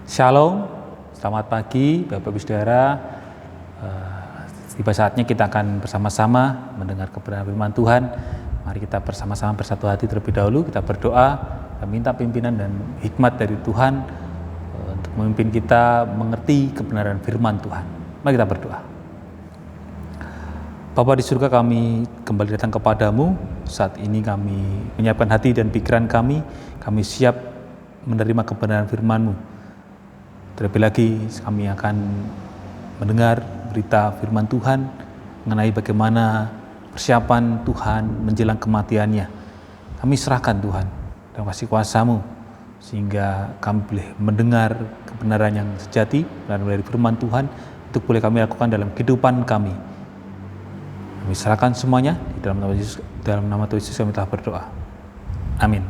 Shalom, selamat pagi Bapak Ibu Saudara. Tiba saatnya kita akan bersama-sama mendengar kebenaran firman Tuhan. Mari kita bersama-sama bersatu hati terlebih dahulu. Kita berdoa, kita minta pimpinan dan hikmat dari Tuhan untuk memimpin kita mengerti kebenaran firman Tuhan. Mari kita berdoa. Bapa di surga, kami kembali datang kepadamu. Saat ini kami menyiapkan hati dan pikiran kami siap menerima kebenaran firman-Mu. Terlebih lagi kami akan mendengar berita firman Tuhan mengenai bagaimana persiapan Tuhan menjelang kematiannya. Kami serahkan Tuhan dalam kasih kuasa-Mu sehingga kami boleh mendengar kebenaran yang sejati dari firman Tuhan untuk boleh kami lakukan dalam kehidupan kami. Kami serahkan semuanya di dalam nama Tuhan Yesus kami telah berdoa. Amin.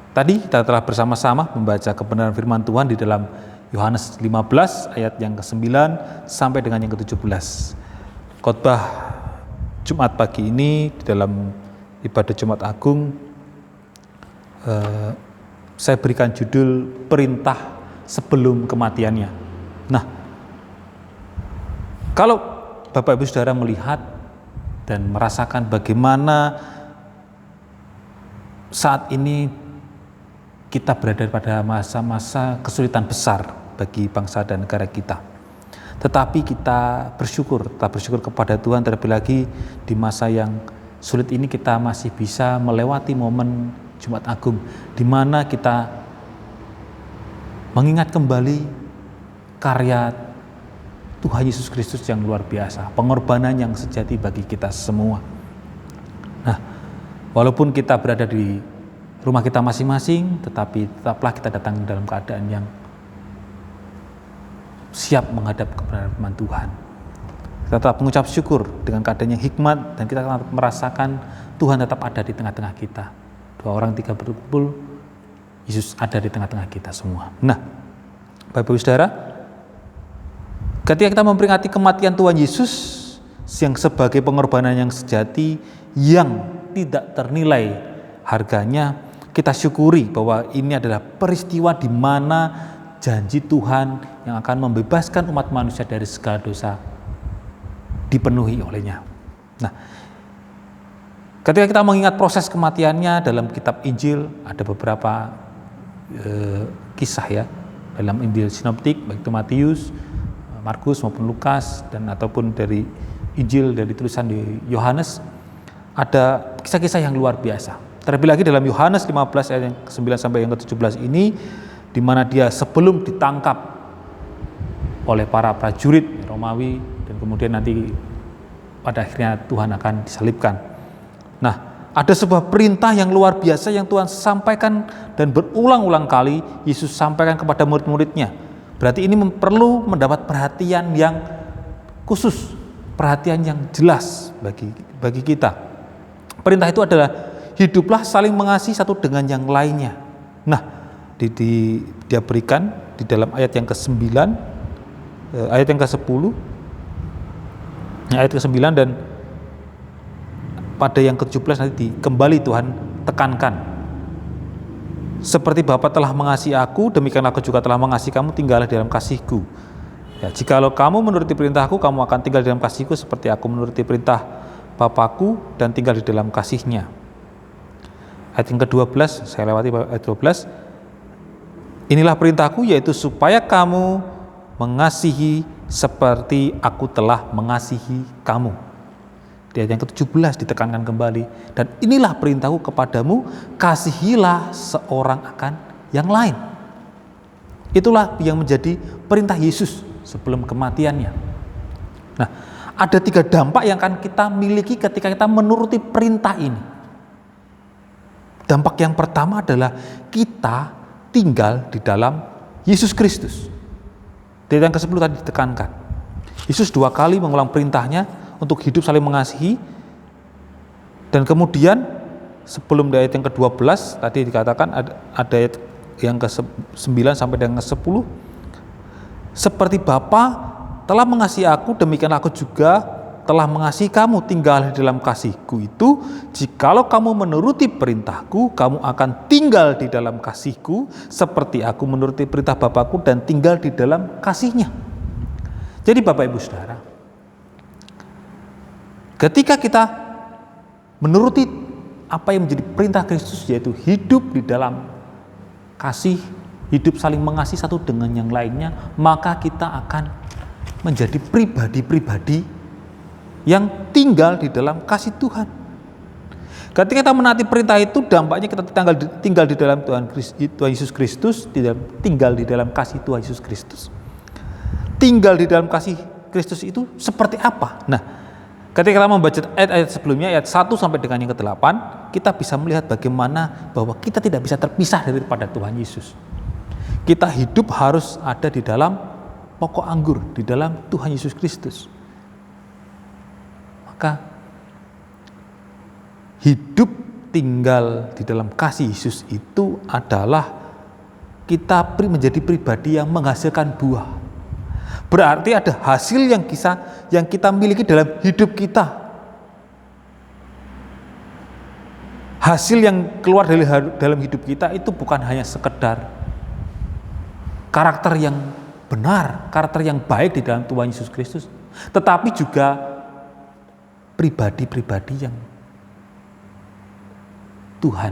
Tadi kita telah bersama-sama membaca kebenaran firman Tuhan di dalam Yohanes 15 ayat yang ke-9 sampai dengan yang ke-17. Khotbah Jumat pagi ini di dalam ibadah Jumat Agung saya berikan judul perintah sebelum kematiannya. Nah, kalau Bapak Ibu Saudara melihat dan merasakan bagaimana saat ini kita berada pada masa-masa kesulitan besar bagi bangsa dan negara kita. Tetapi kita bersyukur kepada Tuhan, terlebih lagi di masa yang sulit ini kita masih bisa melewati momen Jumat Agung di mana kita mengingat kembali karya Tuhan Yesus Kristus yang luar biasa, pengorbanan yang sejati bagi kita semua. Nah, walaupun kita berada di rumah kita masing-masing, tetapi tetaplah kita datang dalam keadaan yang siap menghadap kebenaran firman Tuhan. Kita tetap mengucap syukur dengan keadaan yang hikmat dan kita tetap merasakan Tuhan tetap ada di tengah-tengah kita. 2 orang 3 berkumpul, Yesus ada di tengah-tengah kita semua. Nah, Bapak Ibu Saudara, ketika kita memperingati kematian Tuhan Yesus yang sebagai pengorbanan yang sejati yang tidak ternilai harganya, kita syukuri bahwa ini adalah peristiwa di mana janji Tuhan yang akan membebaskan umat manusia dari segala dosa dipenuhi olehnya. Nah, ketika kita mengingat proses kematiannya dalam kitab Injil, ada beberapa kisah ya dalam Injil sinoptik, baik itu Matius, Markus maupun Lukas dan ataupun dari Injil dari tulisan di Yohanes, ada kisah-kisah yang luar biasa. Terlebih lagi dalam Yohanes 15 ayat yang ke-9 sampai yang ke-17 ini, di mana dia sebelum ditangkap oleh para prajurit Romawi dan kemudian nanti pada akhirnya Tuhan akan disalibkan. Nah, ada sebuah perintah yang luar biasa yang Tuhan sampaikan dan berulang-ulang kali Yesus sampaikan kepada murid-muridnya. Berarti ini perlu mendapat perhatian yang khusus, perhatian yang jelas bagi kita. Perintah itu adalah hiduplah saling mengasihi satu dengan yang lainnya. Nah, dia berikan di dalam ayat yang ke-9, ayat yang ke-10, ayat ke-9 dan pada yang ke-17 nanti kembali Tuhan tekankan. Seperti Bapa telah mengasihi aku, demikian aku juga telah mengasihi kamu, tinggallah dalam kasihku. Ya, jikalau kamu menuruti perintahku, kamu akan tinggal di dalam kasihku seperti aku menuruti perintah Bapakku dan tinggal di dalam kasihnya. Ayat yang ke-12, saya lewati ayat 12. Inilah perintahku, yaitu supaya kamu mengasihi seperti aku telah mengasihi kamu. Di ayat yang ke-17 ditekankan kembali. Dan inilah perintahku kepadamu, kasihilah seorang akan yang lain. Itulah yang menjadi perintah Yesus sebelum kematiannya. Nah, ada 3 dampak yang akan kita miliki ketika kita menuruti perintah ini. Dampak yang pertama adalah kita tinggal di dalam Yesus Kristus. Di ayat yang ke-10 tadi ditekankan. Yesus 2 kali mengulang perintahnya untuk hidup saling mengasihi. Dan kemudian sebelum di ayat yang ke-12 tadi dikatakan ada ayat yang ke-9 sampai dengan ke-10. Seperti Bapa telah mengasihi aku, demikian aku juga telah mengasihi kamu, tinggal di dalam kasihku itu, jikalau kamu menuruti perintahku, kamu akan tinggal di dalam kasihku, seperti aku menuruti perintah Bapakku dan tinggal di dalam kasihnya. Jadi Bapak Ibu Saudara, ketika kita menuruti apa yang menjadi perintah Kristus, yaitu hidup di dalam kasih, hidup saling mengasihi satu dengan yang lainnya, maka kita akan menjadi pribadi-pribadi yang tinggal di dalam kasih Tuhan. Ketika kita menaati perintah itu, dampaknya kita tinggal di dalam Tuhan Yesus Kristus, tinggal di dalam kasih Tuhan Yesus Kristus. Tinggal di dalam kasih Kristus itu seperti apa? Nah, ketika kita membaca ayat-ayat sebelumnya, ayat 1 sampai dengan yang ke-8, kita bisa melihat bagaimana bahwa kita tidak bisa terpisah daripada Tuhan Yesus. Kita hidup harus ada di dalam pokok anggur, di dalam Tuhan Yesus Kristus. Maka hidup tinggal di dalam kasih Yesus itu adalah kita menjadi pribadi yang menghasilkan buah. Berarti ada hasil yang kita miliki dalam hidup kita. Hasil yang keluar dari dalam hidup kita itu bukan hanya sekedar karakter yang benar, karakter yang baik di dalam Tuhan Yesus Kristus, tetapi juga pribadi-pribadi yang Tuhan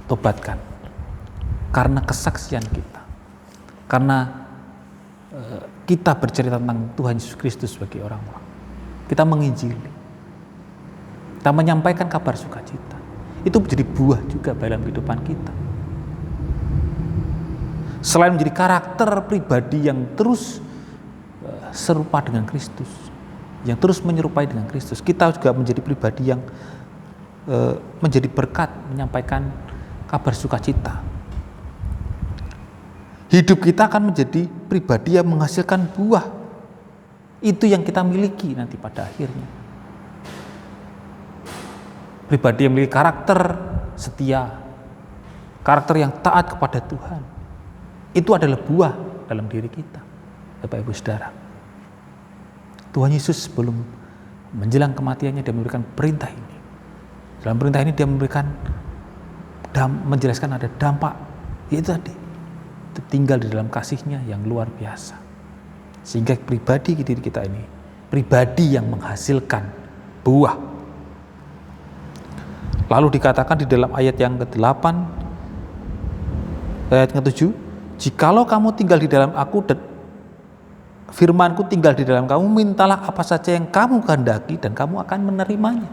tobatkan karena kesaksian kita, karena kita bercerita tentang Tuhan Yesus Kristus bagi orang-orang, kita menginjili, kita menyampaikan kabar sukacita, itu menjadi buah juga dalam kehidupan kita. Selain menjadi karakter pribadi yang terus serupa dengan Kristus, yang terus menyerupai dengan Kristus, kita juga menjadi pribadi yang menjadi berkat, menyampaikan kabar sukacita. Hidup kita akan menjadi pribadi yang menghasilkan buah. Itu yang kita miliki nanti pada akhirnya. Pribadi yang memiliki karakter setia, karakter yang taat kepada Tuhan. Itu adalah buah dalam diri kita, Bapak Ibu Saudara. Tuhan Yesus sebelum menjelang kematiannya, dia memberikan perintah ini. Dalam perintah ini dia menjelaskan ada dampak, yaitu tadi, tinggal di dalam kasihnya yang luar biasa. Sehingga pribadi diri kita ini, pribadi yang menghasilkan buah. Lalu dikatakan di dalam ayat yang ke-8, ayat yang ke-7, jikalau kamu tinggal di dalam aku dan firmanku tinggal di dalam kamu, mintalah apa saja yang kamu kehendaki dan kamu akan menerimanya.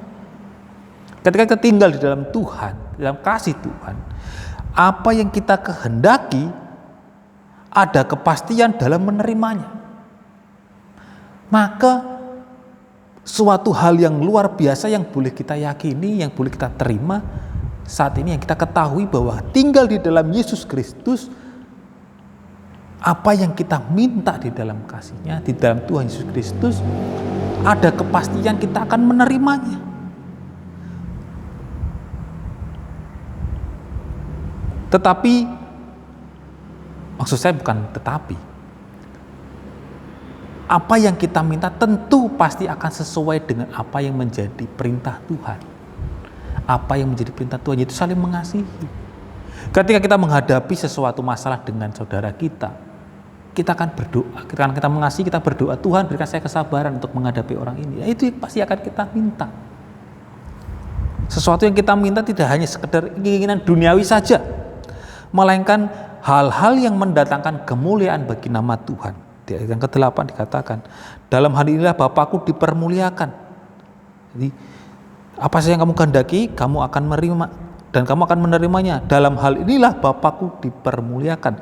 Ketika kita tinggal di dalam Tuhan, di dalam kasih Tuhan, apa yang kita kehendaki ada kepastian dalam menerimanya. Maka suatu hal yang luar biasa yang boleh kita yakini, yang boleh kita terima saat ini, yang kita ketahui bahwa tinggal di dalam Yesus Kristus, apa yang kita minta di dalam kasih-Nya, di dalam Tuhan Yesus Kristus, ada kepastian kita akan menerimanya. Tetapi, maksud saya bukan tetapi, apa yang kita minta tentu pasti akan sesuai dengan apa yang menjadi perintah Tuhan. Apa yang menjadi perintah Tuhan, yaitu saling mengasihi. Ketika kita menghadapi sesuatu masalah dengan saudara kita akan berdoa, kita mengasihi, kita berdoa, Tuhan berikan saya kesabaran untuk menghadapi orang ini. Ya, itu pasti akan kita minta. Sesuatu yang kita minta tidak hanya sekedar keinginan duniawi saja, melainkan hal-hal yang mendatangkan kemuliaan bagi nama Tuhan. Di ayat yang ke-8 dikatakan, dalam hal inilah Bapakku dipermuliakan. Jadi, apa saja yang kamu kehendaki, kamu akan menerima dan kamu akan menerimanya. Dalam hal inilah Bapakku dipermuliakan,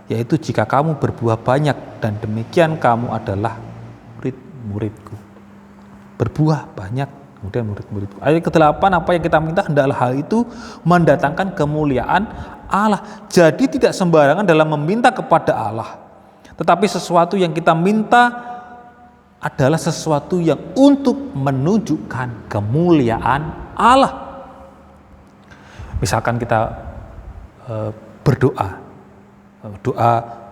yaitu jika kamu berbuah banyak, dan demikian kamu adalah murid-muridku. Berbuah banyak, kemudian murid-muridku. Ayat ke-8, apa yang kita minta hendaklah hal itu mendatangkan kemuliaan Allah. Jadi tidak sembarangan dalam meminta kepada Allah, tetapi sesuatu yang kita minta adalah sesuatu yang untuk menunjukkan kemuliaan Allah. Misalkan kita berdoa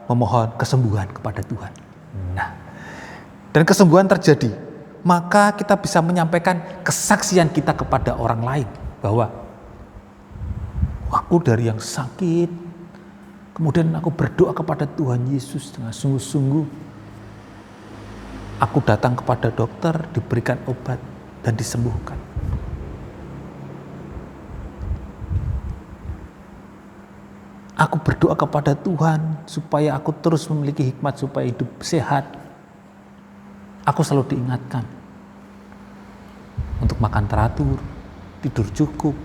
memohon kesembuhan kepada Tuhan. Nah, dan kesembuhan terjadi, maka kita bisa menyampaikan kesaksian kita kepada orang lain bahwa aku dari yang sakit, kemudian aku berdoa kepada Tuhan Yesus dengan sungguh-sungguh. Aku datang kepada dokter, diberikan obat dan disembuhkan. Aku berdoa kepada Tuhan supaya aku terus memiliki hikmat supaya hidup sehat. Aku selalu diingatkan untuk makan teratur, tidur cukup,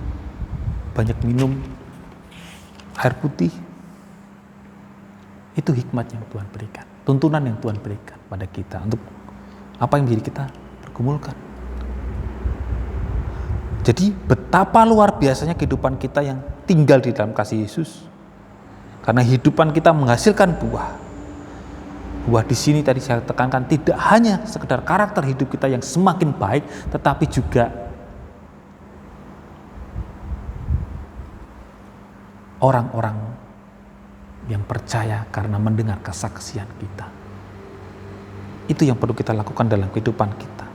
banyak minum air putih. Itu hikmat yang Tuhan berikan, tuntunan yang Tuhan berikan pada kita untuk apa yang menjadi kita pergumulkan. Jadi betapa luar biasanya kehidupan kita yang tinggal di dalam kasih Yesus. Karena hidupan kita menghasilkan buah. Buah di sini tadi saya tekankan tidak hanya sekedar karakter hidup kita yang semakin baik, tetapi juga orang-orang yang percaya karena mendengar kesaksian kita. Itu yang perlu kita lakukan dalam kehidupan kita.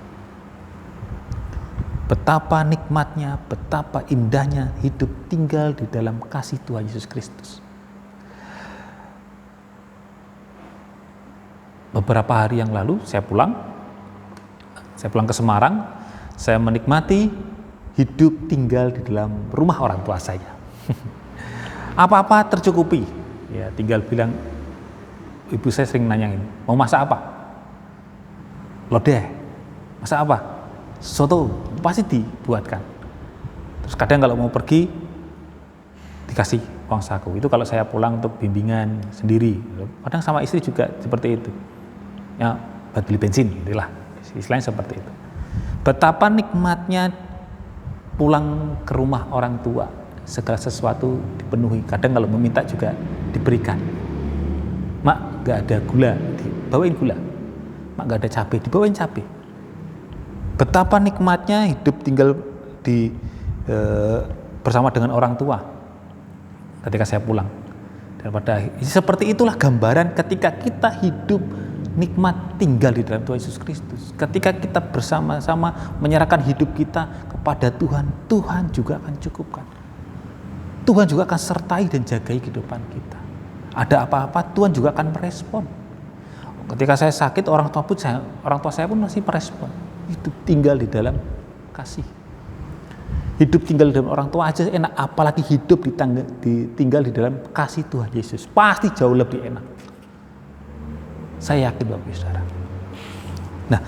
Betapa nikmatnya, betapa indahnya hidup tinggal di dalam kasih Tuhan Yesus Kristus. Beberapa hari yang lalu saya pulang ke Semarang, saya menikmati hidup tinggal di dalam rumah orang tua saya. Apa-apa tercukupi, ya tinggal bilang, ibu saya sering nanyain, mau masak apa? Lodeh, masak apa? Soto, pasti dibuatkan. Terus kadang kalau mau pergi, dikasih uang saku. Itu kalau saya pulang untuk bimbingan sendiri. Kadang sama istri juga seperti itu. Ya, buat beli bensin, itulah istilahnya seperti itu. Betapa nikmatnya pulang ke rumah orang tua, segala sesuatu dipenuhi. Kadang kalau meminta juga diberikan. Mak, gak ada gula, dibawain gula. Mak, gak ada cabai, dibawain cabai. Betapa nikmatnya hidup tinggal bersama dengan orang tua ketika saya pulang. Dan seperti itulah gambaran ketika kita hidup nikmat tinggal di dalam Tuhan Yesus Kristus. Ketika kita bersama-sama menyerahkan hidup kita kepada Tuhan, Tuhan juga akan cukupkan. Tuhan juga akan sertai dan jagai kehidupan kita. Ada apa-apa, Tuhan juga akan merespon. Ketika saya sakit, orang tua saya pun masih merespon. Hidup tinggal di dalam kasih. Hidup tinggal di dalam orang tua aja enak, apalagi hidup tinggal di dalam kasih Tuhan Yesus. Pasti jauh lebih enak. Saya yakin Bapak Ibu Saudara. Nah,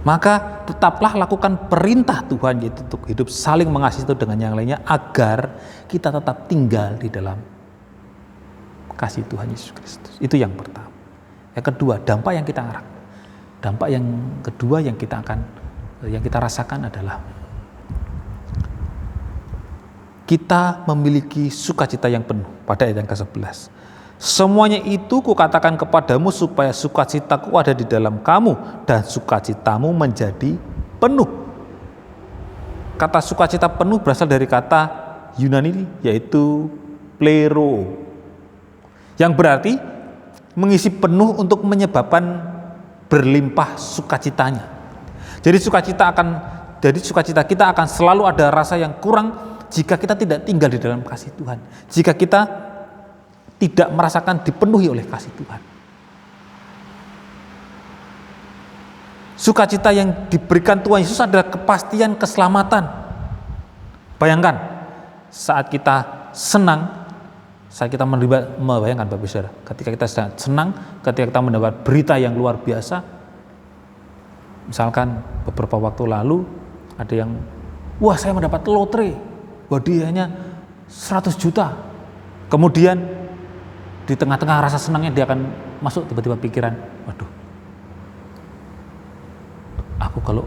maka tetaplah lakukan perintah Tuhan, yaitu untuk hidup saling mengasihi itu dengan yang lainnya, agar kita tetap tinggal di dalam kasih Tuhan Yesus Kristus. Itu yang pertama. Yang kedua, dampak yang kedua yang kita rasakan adalah kita memiliki sukacita yang penuh. Pada ayat yang ke-11. Semuanya itu kukatakan kepadamu supaya sukacitaku ada di dalam kamu dan sukacitamu menjadi penuh. Kata sukacita penuh berasal dari kata Yunani yaitu plero, yang berarti mengisi penuh untuk menyebabkan berlimpah sukacitanya. Jadi sukacita kita akan selalu ada rasa yang kurang jika kita tidak tinggal di dalam kasih Tuhan. Jika kita tidak merasakan dipenuhi oleh kasih Tuhan. Sukacita yang diberikan Tuhan Yesus adalah kepastian keselamatan. Bayangkan, saat kita senang, saat kita membayangkan Bapak Saudara, ketika kita senang, ketika kita mendapat berita yang luar biasa, misalkan beberapa waktu lalu ada yang, wah saya mendapat lotre, hadiahnya 100 juta. Kemudian di tengah-tengah rasa senangnya dia akan masuk tiba-tiba pikiran, waduh, aku kalau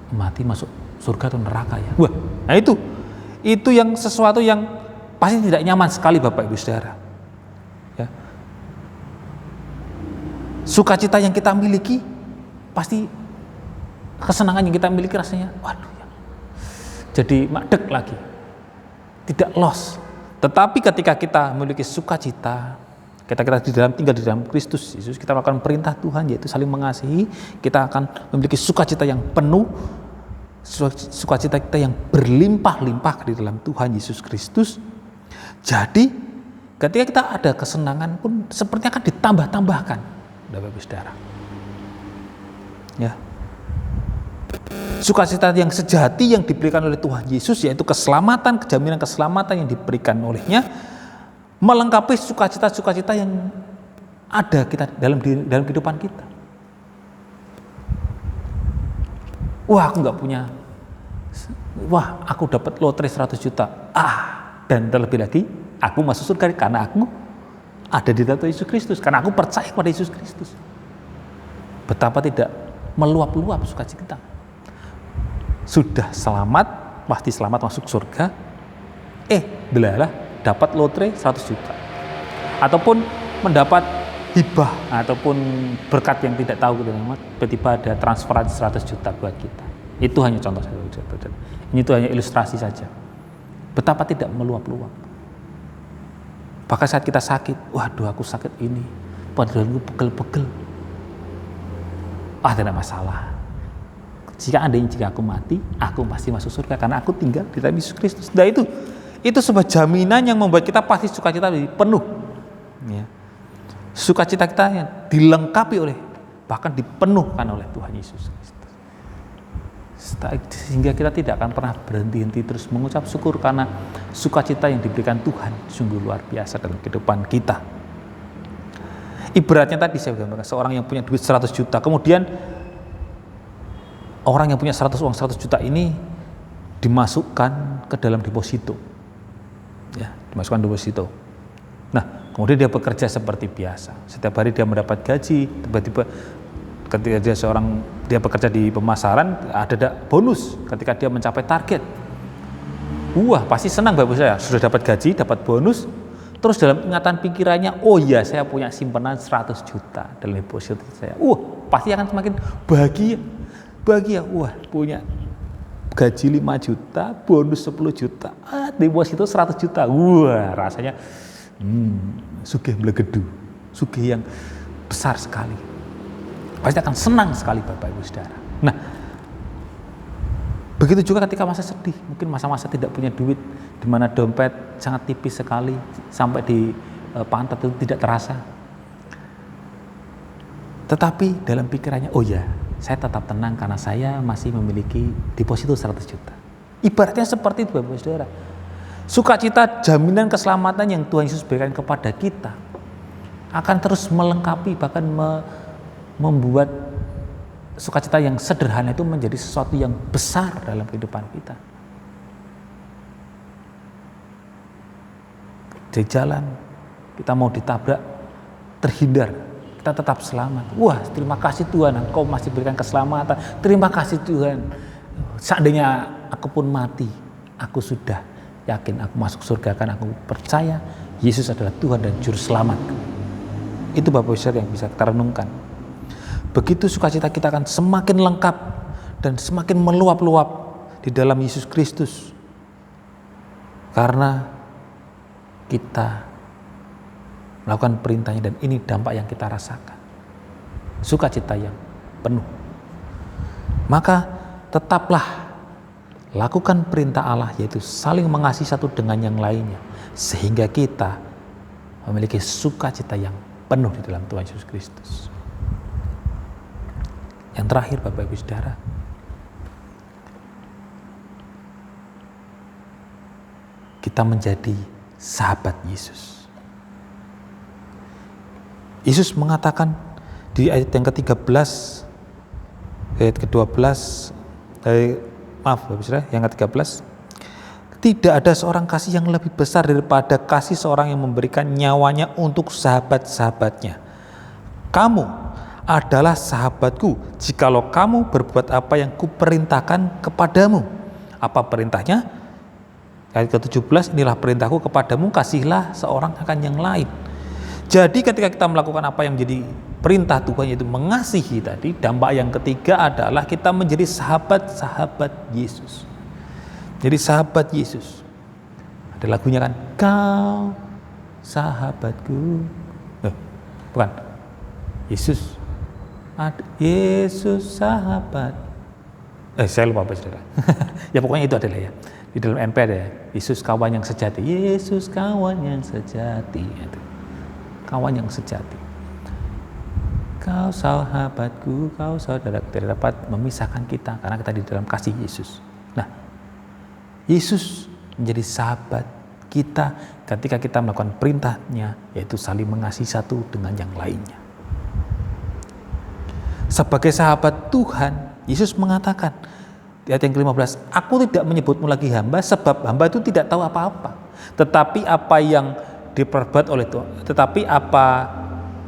mati masuk surga atau neraka ya. Wah, nah itu yang sesuatu yang pasti tidak nyaman sekali Bapak Ibu Saudara. Ya. Sukacita yang kita miliki pasti kesenangan yang kita miliki rasanya, waduh, ya. Jadi madek lagi, tidak loss. Tetapi ketika kita memiliki sukacita, tinggal di dalam Kristus Yesus, kita melakukan perintah Tuhan yaitu saling mengasihi, kita akan memiliki sukacita yang penuh, sukacita kita yang berlimpah-limpah di dalam Tuhan Yesus Kristus. Jadi ketika kita ada kesenangan pun sepertinya akan ditambah-tambahkan, Bapak Saudara. Ya. Sukacita yang sejati yang diberikan oleh Tuhan Yesus, yaitu keselamatan, kejaminan keselamatan yang diberikan olehnya, melengkapi sukacita-sukacita yang ada kita dalam kehidupan kita. Wah, aku dapat lotre 100 juta. Dan terlebih lagi, aku masuk surga karena aku ada di dalam Yesus Kristus, karena aku percaya pada Yesus Kristus. Betapa tidak meluap-luap sukacita. Sudah selamat, pasti selamat masuk surga. Belalah dapat lotre 100 juta. Ataupun mendapat hibah ataupun berkat yang tidak tahu, tiba-tiba ada transferan 100 juta buat kita. Itu hanya contoh saja. Ini itu hanya ilustrasi saja. Betapa tidak meluap-luap. Bahkan saat kita sakit, waduh aku sakit ini, padahal aku pegel-pegel. Tidak masalah. Jika aku mati, aku pasti masuk surga karena aku tinggal di dalam Yesus Kristus. Nah itu sebuah jaminan yang membuat kita pasti sukacita penuh. Ya. Sukacita kita yang dilengkapi oleh, bahkan dipenuhkan oleh Tuhan Yesus Kristus. Sehingga kita tidak akan pernah berhenti terus mengucap syukur karena sukacita yang diberikan Tuhan sungguh luar biasa dalam kehidupan kita. Ibaratnya tadi saya gambarkan seorang yang punya duit 100 juta, kemudian orang yang punya 100 juta ini dimasukkan ke dalam deposito. Ya, dimasukkan deposito. Nah, kemudian dia bekerja seperti biasa. Setiap hari dia mendapat gaji, tiba-tiba ketika dia bekerja di pemasaran, ada bonus ketika dia mencapai target. Pasti senang Bapak saya, sudah dapat gaji, dapat bonus. Terus dalam ingatan pikirannya, saya punya simpanan 100 juta dalam deposito saya. Pasti akan semakin bahagia. Punya gaji 5 juta, bonus 10 juta, deposito 100 juta. Rasanya sugih melegedu, sugih yang besar sekali. Pasti akan senang sekali Bapak Ibu Saudara. Nah, begitu juga ketika masa sedih, mungkin masa-masa tidak punya duit, di mana dompet sangat tipis sekali, sampai di pantat itu tidak terasa. Tetapi dalam pikirannya, saya tetap tenang karena saya masih memiliki deposito 100 juta. Ibaratnya seperti itu Bapak Saudara. Sukacita jaminan keselamatan yang Tuhan Yesus berikan kepada kita akan terus melengkapi, bahkan membuat sukacita yang sederhana itu menjadi sesuatu yang besar dalam kehidupan kita. Di jalan kita mau ditabrak, terhindar, kita tetap selamat. Terima kasih Tuhan, Engkau masih berikan keselamatan. Terima kasih Tuhan. Seandainya aku pun mati, aku sudah yakin aku masuk surga karena aku percaya Yesus adalah Tuhan dan Juru Selamat. Itu Bapak Ibu yang bisa kita renungkan. Begitu sukacita kita akan semakin lengkap dan semakin meluap-luap di dalam Yesus Kristus. Karena kita melakukan perintahnya dan ini dampak yang kita rasakan. Sukacita yang penuh. Maka tetaplah lakukan perintah Allah, yaitu saling mengasihi satu dengan yang lainnya, sehingga kita memiliki sukacita yang penuh di dalam Tuhan Yesus Kristus. Yang terakhir Bapak Ibu Saudara, kita menjadi sahabat Yesus. Yesus mengatakan di ayat yang ke-13, ayat ke-12, yang ke-13, tidak ada seorang kasih yang lebih besar daripada kasih seorang yang memberikan nyawanya untuk sahabat-sahabatnya. Kamu adalah sahabatku jikalau kamu berbuat apa yang kuperintahkan kepadamu. Apa perintahnya? Ayat ke-17, inilah perintahku kepadamu, kasihilah seorang akan yang lain. Jadi ketika kita melakukan apa yang menjadi perintah Tuhan, yaitu mengasihi tadi, dampak yang ketiga adalah kita menjadi sahabat-sahabat Yesus. Jadi sahabat Yesus. Ada lagunya kan, kau sahabatku, Bukan. Yesus sahabat. Saya lupa apa saudara. Ya pokoknya itu adalah ya. Di dalam MP ada ya. Yesus kawan yang sejati. Yesus kawan yang sejati. Itu. Kawan yang sejati. Kau sahabatku, kau saudaraku, tidak dapat memisahkan kita karena kita di dalam kasih Yesus. Nah, Yesus menjadi sahabat kita ketika kita melakukan perintahnya, yaitu saling mengasihi satu dengan yang lainnya. Sebagai sahabat Tuhan, Yesus mengatakan di ayat yang ke-15, aku tidak menyebutmu lagi hamba, sebab hamba itu tidak tahu apa-apa. Tetapi apa yang diperbuat oleh Tuhan, tetapi apa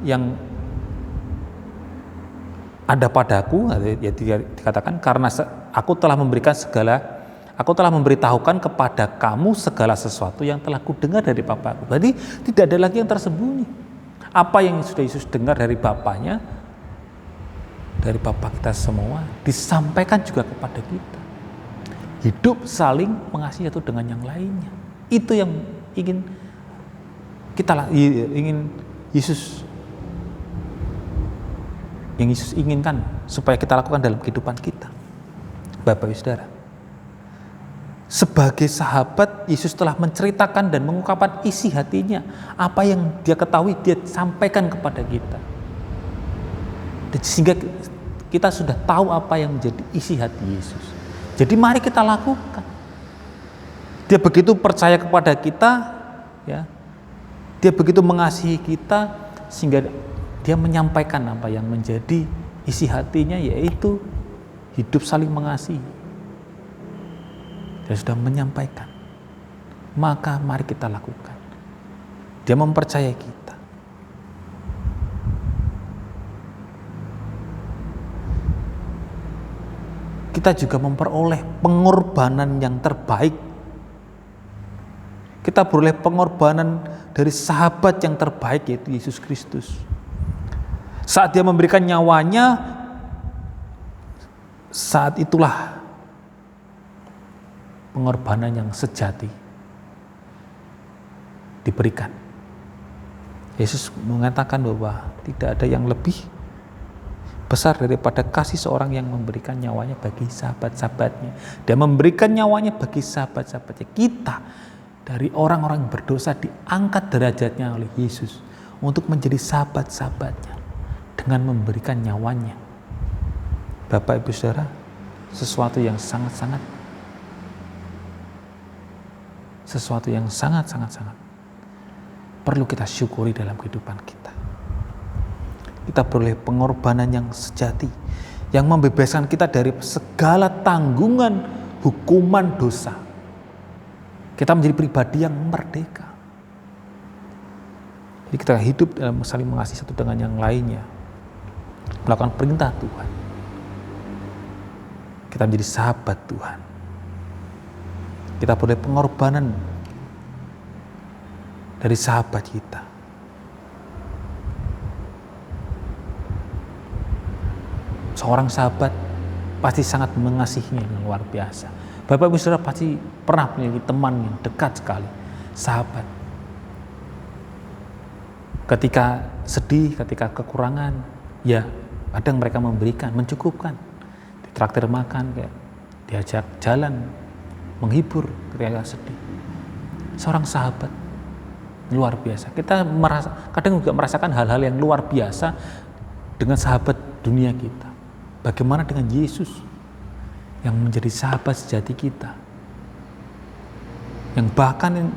yang ada padaku, ya dikatakan, karena aku telah memberitahukan kepada kamu segala sesuatu yang telah kudengar dari Bapakku. Jadi tidak ada lagi yang tersembunyi. Apa yang sudah Yesus dengar dari Bapaknya, dari Bapa kita semua, disampaikan juga kepada kita. Hidup saling mengasihi satu dengan yang lainnya. Itu yang ingin Yesus inginkan supaya kita lakukan dalam kehidupan kita. Bapak Ibu Saudara, sebagai sahabat, Yesus telah menceritakan dan mengungkapkan isi hatinya. Apa yang dia ketahui, dia sampaikan kepada kita. Sehingga kita sudah tahu apa yang menjadi isi hati Yesus. Jadi mari kita lakukan. Dia begitu percaya kepada kita, ya. Dia begitu mengasihi kita sehingga dia menyampaikan apa yang menjadi isi hatinya, yaitu hidup saling mengasihi. Dia sudah menyampaikan. Maka mari kita lakukan. Dia mempercayai kita. Kita juga memperoleh pengorbanan yang terbaik. Kita beroleh pengorbanan dari sahabat yang terbaik, yaitu Yesus Kristus. Saat dia memberikan nyawanya, saat itulah pengorbanan yang sejati diberikan. Yesus mengatakan bahwa tidak ada yang lebih besar daripada kasih seorang yang memberikan nyawanya bagi sahabat-sahabatnya. Dia memberikan nyawanya bagi sahabat-sahabatnya. Kita dari orang-orang yang berdosa diangkat derajatnya oleh Yesus untuk menjadi sahabat-sahabatnya dengan memberikan nyawanya. Bapak Ibu Saudara, sesuatu yang sangat-sangat perlu kita syukuri dalam kehidupan kita. Kita beroleh pengorbanan yang sejati yang membebaskan kita dari segala tanggungan hukuman dosa. Kita menjadi pribadi yang merdeka. Jadi kita hidup dalam saling mengasihi satu dengan yang lainnya, melakukan perintah Tuhan. Kita menjadi sahabat Tuhan. Kita beroleh pengorbanan dari sahabat kita. Seorang sahabat pasti sangat mengasihinya dengan luar biasa. Bapak Ibu Saudara pasti pernah memiliki teman yang dekat sekali, sahabat. Ketika sedih, ketika kekurangan, ya kadang mereka memberikan, mencukupkan, ditraktir makan, kayak diajak jalan, menghibur ketika sedih. Seorang sahabat luar biasa. Kita kadang juga merasakan hal-hal yang luar biasa dengan sahabat dunia kita. Bagaimana dengan Yesus yang menjadi sahabat sejati kita, yang bahkan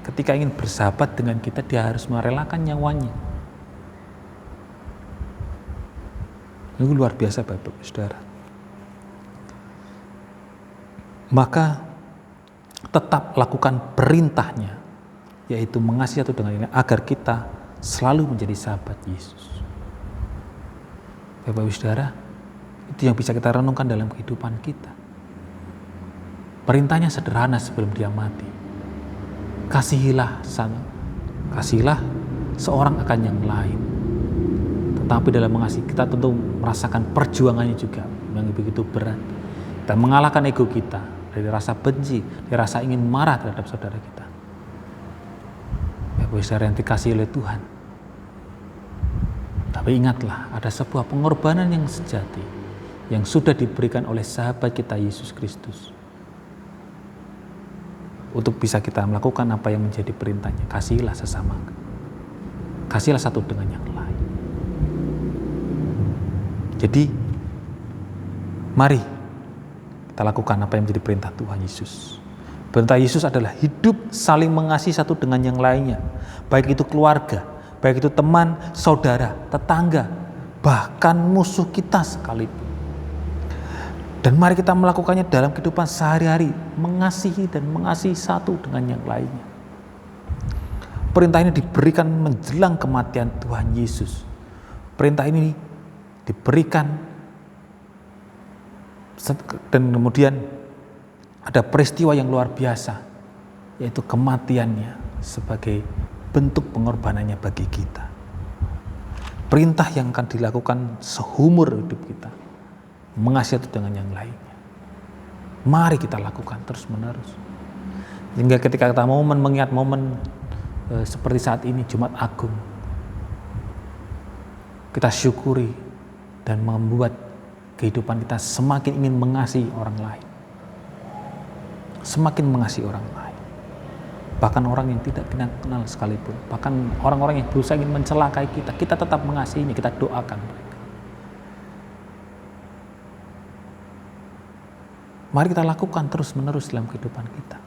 ketika ingin bersahabat dengan kita, dia harus merelakan nyawanya. Itu luar biasa Bapak Saudara. Maka tetap lakukan perintahnya, yaitu mengasihi satu dengan lain, agar kita selalu menjadi sahabat Yesus. Bapak Saudara, itu yang bisa kita renungkan dalam kehidupan kita. Perintahnya sederhana sebelum dia mati. Kasihilah seorang akan yang lain. Tetapi dalam mengasihi kita tentu merasakan perjuangannya juga yang begitu berat. Kita mengalahkan ego kita dari rasa benci, dari rasa ingin marah terhadap saudara kita. Bapak Saudara yang dikasihi oleh Tuhan. Tapi ingatlah, ada sebuah pengorbanan yang sejati yang sudah diberikan oleh sahabat kita Yesus Kristus untuk bisa kita melakukan apa yang menjadi perintahnya. Kasihilah sesama, kasihilah satu dengan yang lain. Jadi mari kita lakukan apa yang menjadi perintah Tuhan Yesus. Perintah Yesus adalah hidup saling mengasihi satu dengan yang lainnya, baik itu keluarga, baik itu teman, saudara, tetangga, bahkan musuh kita sekalipun. Dan mari kita melakukannya dalam kehidupan sehari-hari, mengasihi dan mengasihi satu dengan yang lainnya. Perintah ini diberikan menjelang kematian Tuhan Yesus. Perintah ini diberikan dan kemudian ada peristiwa yang luar biasa, yaitu kematiannya sebagai bentuk pengorbanannya bagi kita. Perintah yang akan dilakukan seumur hidup kita, mengasihi satu dengan yang lainnya. Mari kita lakukan terus menerus. Hingga ketika kita mengingat momen seperti saat ini, Jumat Agung, kita syukuri dan membuat kehidupan kita semakin ingin mengasihi orang lain. Semakin mengasihi orang lain. Bahkan orang yang tidak kita kenal sekalipun. Bahkan orang-orang yang berusaha ingin mencelakai kita, kita tetap mengasihinya, kita doakan mereka. Mari kita lakukan terus-menerus dalam kehidupan kita.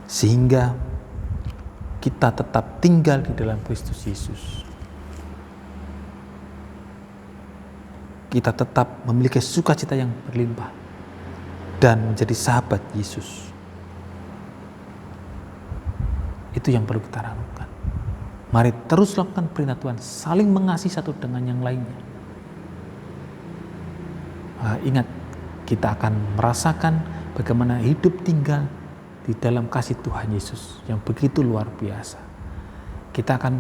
Sehingga kita tetap tinggal di dalam Kristus Yesus. Kita tetap memiliki sukacita yang berlimpah dan menjadi sahabat Yesus. Itu yang perlu kita lakukan. Mari terus lakukan perintah Tuhan, saling mengasihi satu dengan yang lainnya. Ingat, kita akan merasakan bagaimana hidup tinggal di dalam kasih Tuhan Yesus yang begitu luar biasa. Kita akan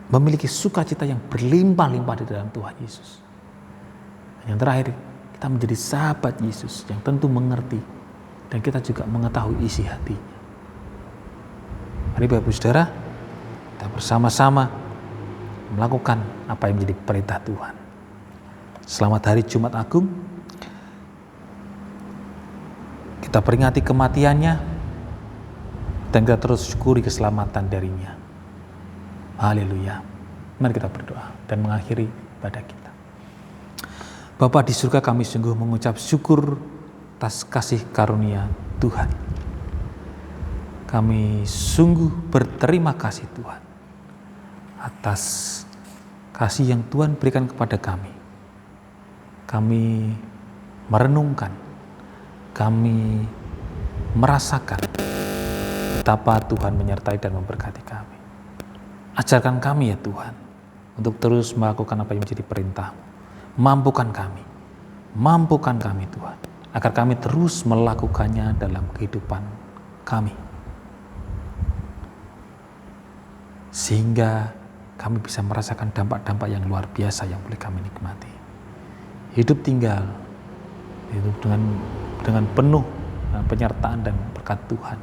memiliki sukacita yang berlimpah-limpah di dalam Tuhan Yesus. Yang terakhir, kita menjadi sahabat Yesus yang tentu mengerti dan kita juga mengetahui isi hatinya. Mari Bapak Saudara, kita bersama-sama melakukan apa yang menjadi perintah Tuhan. Selamat hari Jumat Agung. Kita peringati kematiannya dan kita terus syukuri keselamatan darinya. Haleluya. Mari kita berdoa dan mengakhiri ibadah kita. Bapa di surga, kami sungguh mengucap syukur atas kasih karunia Tuhan. Kami sungguh berterima kasih Tuhan atas kasih yang Tuhan berikan kepada kami. Kami merenungkan, kami merasakan betapa Tuhan menyertai dan memberkati kami. Ajarkan kami ya Tuhan untuk terus melakukan apa yang menjadi perintah-Mu. Mampukan kami Tuhan, agar kami terus melakukannya dalam kehidupan kami. Sehingga kami bisa merasakan dampak-dampak yang luar biasa yang boleh kami nikmati. Hidup tinggal hidup dengan penuh penyertaan dan berkat Tuhan.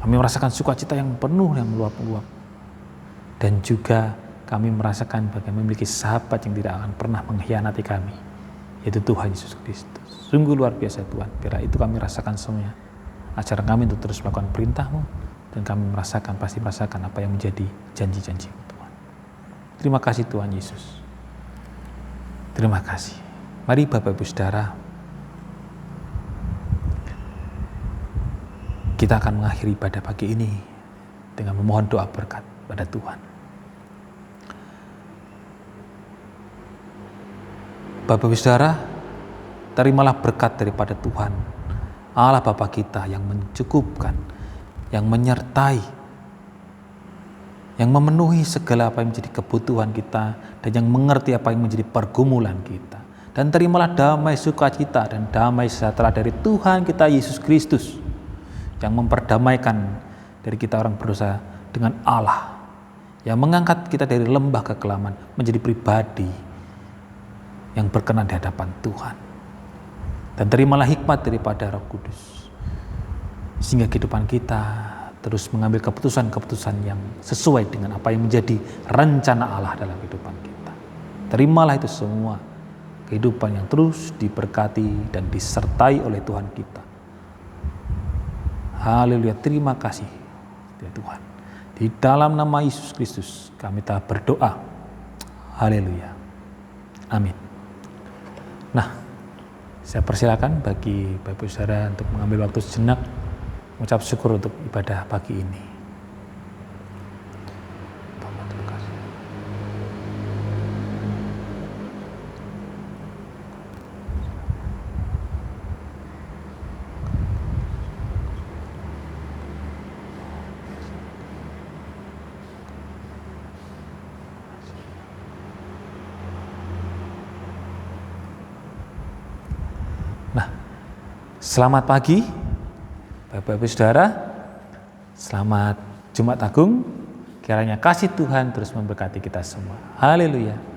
Kami merasakan sukacita yang penuh, yang meluap-luap. Dan juga kami merasakan bagaimana memiliki sahabat yang tidak akan pernah mengkhianati kami, yaitu Tuhan Yesus Kristus. Sungguh luar biasa Tuhan. Bila itu kami rasakan semuanya. Ajar kami untuk terus melakukan perintah-Mu. Dan kami pasti merasakan apa yang menjadi janji-janji Tuhan. Terima kasih Tuhan Yesus. Terima kasih. Mari Bapak Ibu Saudara, kita akan mengakhiri ibadah pagi ini dengan memohon doa berkat pada Tuhan. Bapak Ibu Saudara, terimalah berkat daripada Tuhan, Allah Bapa kita yang mencukupkan, yang menyertai, yang memenuhi segala apa yang menjadi kebutuhan kita, dan yang mengerti apa yang menjadi pergumulan kita. Dan terimalah damai sukacita dan damai sejahtera dari Tuhan kita Yesus Kristus, yang memperdamaikan dari kita orang berdosa dengan Allah, yang mengangkat kita dari lembah kekelaman menjadi pribadi yang berkenan di hadapan Tuhan. Dan terimalah hikmat daripada Roh Kudus, sehingga kehidupan kita terus mengambil keputusan-keputusan yang sesuai dengan apa yang menjadi rencana Allah dalam kehidupan kita. Terimalah itu semua, kehidupan yang terus diberkati dan disertai oleh Tuhan kita. Haleluya, terima kasih ya Tuhan. Di dalam nama Yesus Kristus kami telah berdoa. Haleluya. Amin. Nah, saya persilakan bagi Bapak Saudara untuk mengambil waktu sejenak mengucap syukur untuk ibadah pagi ini. Nah, selamat pagi Bapak-Ibu Saudara, selamat Jumat Agung, kiranya kasih Tuhan terus memberkati kita semua. Haleluya.